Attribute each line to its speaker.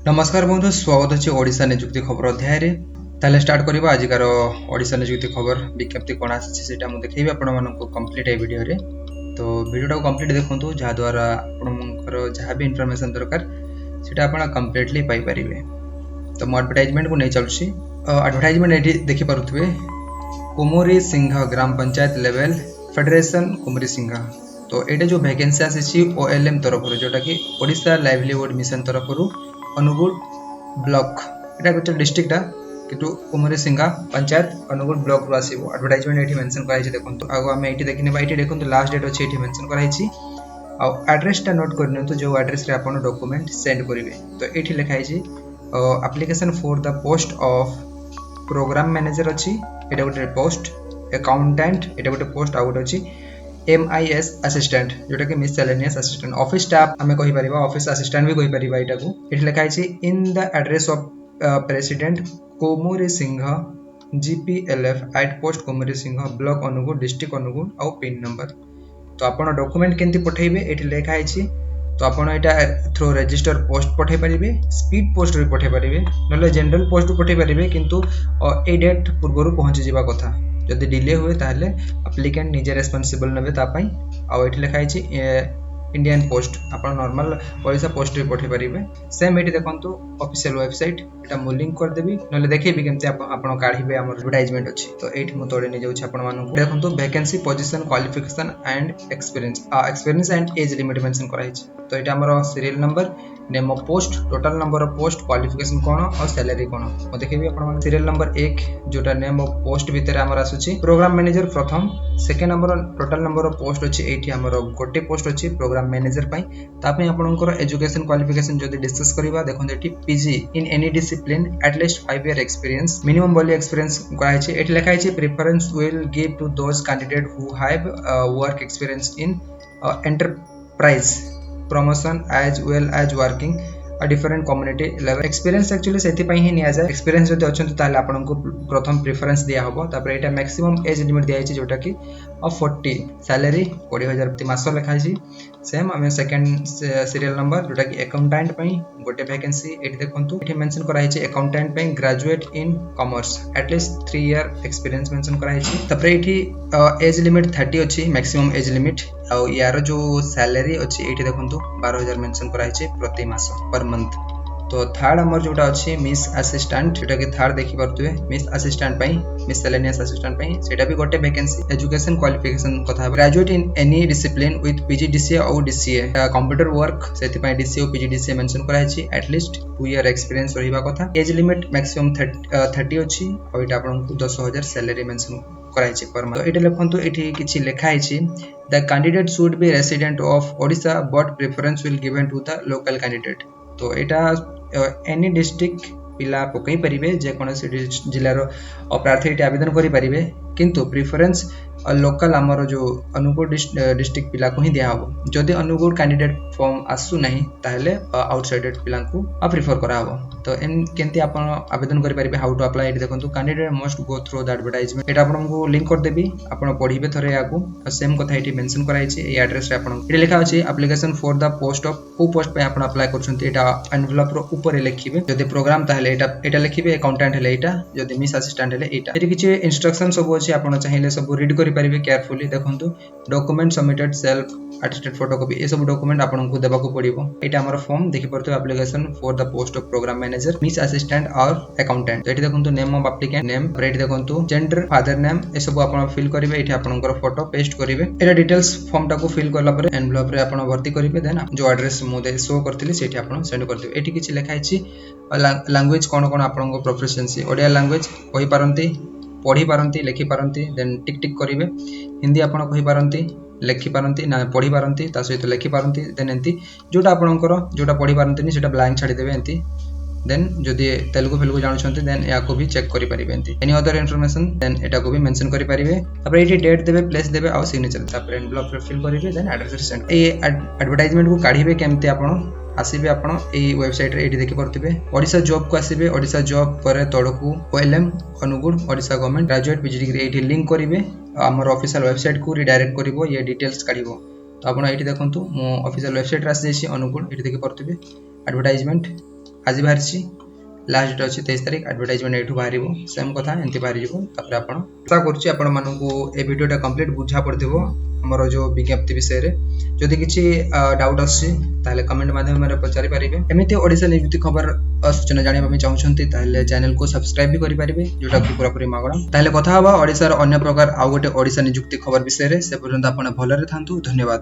Speaker 1: नमस्कार बंधु, स्वागत अच्छे ओडिशा निजुक्ति खबर अध्याय रे। ताले स्टार्ट करबा आजिकार ओडिशा निजुक्ति खबर विज्ञप्ति कोन आछि सेटा मु देखैबे आपण मानको कंप्लीट ए वीडियो रे। तो वीडियो टा कंप्लीट देखंतु जहा द्वारा आपनकर जहा भी इंफॉर्मेशन दरकार सेटा आपण कंप्लीटली पाई परिबे। तो मो एडवर्टाइजमेंट को नै चलछि। एडवर्टाइजमेंट एठी देखि पारुथबे कुमुरी सिंह ग्राम पंचायत लेवल फेडरेशन कुमुरी सिंह। तो एटा जो वैकेंसी आछि ओएलएम तरफ रो जोटा कि ओडिशा लाइवलीहुड मिशन तरफ रो अनुगुल ब्लॉक एटा गोटे डिस्ट्रिक्ट किंतु कुमुरी सिंगा पंचायत अनुगुल ब्लॉक रो आसीबो। एडवर्टाइजमेंट एठी मेंशन कराई छै देखंतु। आगो हम एठी देखिनेबा एठी देखंतु लास्ट डेट अछि एठी मेंशन कराई छी। आ एड्रेस टा नोट करनियंतु जो एड्रेस रे आपण डॉक्यूमेंट सेंड करिवे। तो एठी लिखाई छी application for the post of programme manager अछि एटा गोटे पोस्ट, अकाउंटेंट एटा गोटे पोस्ट, आ गोटे अछि MIS असिस्टेंट जोटा कि मिसलेनियस असिस्टेंट। ऑफिस स्टाफ हमें कहि परिबा, ऑफिस असिस्टेंट भी कहि परिबा। एटा को एठी लिखाई छी in the address of president Kumuri Singh GPLF at post Kumuri Singh block Angul district Angul और पिन नंबर। तो आपण डॉक्यूमेंट केंति पठेइबे एठी लिखाई छी। तो आपण एटा थ्रू रजिस्टर पोस्ट पठे परिबे, स्पीड पोस्ट भी पठे परिबे, नले जनरल पोस्ट पठे परिबे। किंतु ए डेट पूर्वरु पहुंची जिबा कथा। जदि डिले हुए ताहले एप्लिकेंट निजे रेस्पोंसिबल नेबे ता पई। आ एठी लिखाई छी इंडियन पोस्ट आपण नॉर्मल ओडिशा पोस्ट रे पठे परिबे। सेम एठी देखंतु ऑफिशियल वेबसाइट एटा मु लिंक कर देबी, नले देखैबी केमते आपण काढिबे हमर एडवर्टाइजमेंट अछि। तो एठी मु तोडे नि जाउछि आपण मानकु देखंतु vacancy position qualification and experience and age limit mention कराई छी। तो एटा हमर serial number, name of post, total number of post, qualification कोन और सैलरी कोन मु देखैबी आपण मान। सीरियल नंबर 1 जोटा नेम ऑफ पोस्ट भीतर हमर आसुची प्रोग्राम मैनेजर प्रथम। Second number total number of post अछि एठी हमर गोटे पोस्ट अछि प्रोग्राम मैनेजर पई। ता पई आपनकर एजुकेशन क्वालिफिकेशन जदि डिस्कस करबा देखन एठी PG in any discipline at least 5 year experience, minimum बोली एक्सपीरियंस कराई छी। एठी लिखाई छी preference will give to those candidate who have work experience in enterprise promotion as well as working a different community level experience। Actually सेति पई ही निया जाय। एक्सपीरियंस जदि अछन ताले आपन को प्रथम प्रेफरेंस दिया हबो। तापर एटा मैक्सिमम एज लिमिट दिया छि जोटा कि 40, सैलरी 20000 प्रति मास लिखा छि। सेम हमें सेकंड सीरियल नंबर जोटा कि अकाउंटेंट पई गोटे वैकेंसी एठी देखंतु एठी मेंशन कराई छि अकाउंटेंट पई graduate in commerce at least 3 year experience mention कराई छि। तापर एठी एज लिमिट 30 अछि मैक्सिमम एज लिमिट। आ यार जो सैलरी अछि एठी देखंतु 12000 मेंशन कराई छि प्रति मास पर मंथ। तो थर्ड हमर जोटा अछि मिस असिस्टेंट जोटा कि थर्ड देखि परतुए मिस असिस्टेंट पई, मिसलेनियस असिस्टेंट पई सेटा भी गोटे वैकेंसी। एजुकेशन क्वालिफिकेशन कथा graduate in any discipline with PGDCA और DCA, कंप्यूटर वर्क सेति पई DCA और PGDCA मेंशन कराई छि। एट लीस्ट 2 ईयर एक्सपीरियंस रहिबा कथा। एज लिमिट मैक्सिमम 30 अछि और एटा आपन को 10000 सैलरी मेंशन कराई छि पर मंथ। तो एटा लिखंतु एठी किछि लिखाई छि the candidate should be resident of Odisha but preference will given to the local candidate. तो एटा एनी डिस्ट्रिक्ट पिला पकई परिबे, जे कोनोसी जिल्लार प्रार्थी एटा आवेदन करि परिबे। किंतु प्रेफरेंस लोकल हमर जो अनुगुल डिस्ट्रिक्ट पिला को ही दिया हबो। जदि अनुगुल कैंडिडेट फॉर्म आसु नहीं ताहले आउटसाइडेड पिला को प्रेफर करा हबो। तो इन केंति आपण आवेदन करि परिबे, हाउ टू अप्लाई एटी देखंतु candidate must go through the advertisement. एटा आपण को लिंक कर देबी, आपण पढिबे थरे याकू। सेम कथा एटी मेंशन कराई छि। ए एड्रेस रे आपण एटी लिखा अछि application for the post of को पोस्ट पे आपण अप्लाई करछंती एटा एनवेलप रो ऊपर लिखिबे। जदि प्रोग्राम ताहले एटा लिखिबे, अकाउंटेंट हेले एटा, जदि मिस असिस्टेंट हेले एटा। एटी किछि इंस्ट्रक्शन सब अछि आपण चाहिले सब रीड करि परिबे केयरफुली। देखंतु document submitted self attested photocopy ए सब डॉक्यूमेंट आपन को देबा को पड़िबो। एटा हमर फॉर्म देखि परतो application for the post of programme manager MIS assistant और अकाउंटेंट। तो एटी देखंतु नेम ऑफ एप्लिकेंट नेम, एटी देखंतु जेंडर, फादर नेम ए सब आपन फिल करिवे। एटी आपनकर फोटो पेस्ट करिवे। एटा डिटेल्स फॉर्म टाको फिल करला परे एनवेलप रे आपन भर्ती करिवे। देन जो एड्रेस मु दे शो करथिली सेठी आपन सेंड कर दिबे। एटी किछि लिखाइ छि लैंग्वेज कोन कोन आपन को प्रोफिशिएंसी ओडिया लैंग्वेज कहि पारंती, पढ़ी पारंती, लिखि पारंती, देन टिक टिक करिवे। हिंदी आपन कहि पारंती, लिखि पारंती ना पढ़ी पारंती, ता सहित लिखि पारंती। देन एंती जोटा आपनकर जोटा पढ़ी पारंती सेटा ब्लैंक छाडी देबे एंती। देन जदि तेलुगु फेलुगु जानुछंती देन या को भी चेक करि परिबे एंती। एनी अदर इन्फॉर्मेशन देन एटा को भी मेंशन करि परिबे। तापर एठी डेट देबे, प्लेस देबे और सिग्नेचर। तापर एनवेलप रे फिल करिवे, देन एड्रेस सेंड। ए एडवर्टाइजमेंट को काढिबे केमते आपन आसीबे आपण एई वेबसाइट रे एठी देखि परथिबे। ओडिशा जॉब को आसीबे, ओडिशा जॉब पर तळकू ओएलएम अनुगुण Odisha government graduate PG degree एठी लिंक करिवे। हमर ऑफिशियल वेबसाइट को रिडायरेक्ट करिवो, ये डिटेल्स काढिवो। तो आपण एठी देखंतु मो ऑफिशियल वेबसाइट रे आसी जेसी अनुगुण एठी देखि परथिबे एडवर्टाइजमेंट आज बाहरी लास्ट डेट अच्छी 23 तारीख एडवर्टाइजमेंट एठू बाहर सेम कथा एमती बाहर तापर आपण आशा करुच्ची आपण मानू ए वीडियोटा कंप्लीट बुझा पड़ो आमर जो विज्ञप्ति विषय में जदि किसी डाउट आसे कमेंट माध्यम पचारि पारे एमती ओडिशा निजुक्ति खबर सूचना जानापी चाहते चैनल को सब्सक्राइब भी करेंगे जोटा कि पूरापूरी मागणा कथा ओडिशार अन्य प्रकार आउ गोटे ओडिशा निजुक्ति खबर विषय से पर्यंत आप भलरे था धन्यवाद।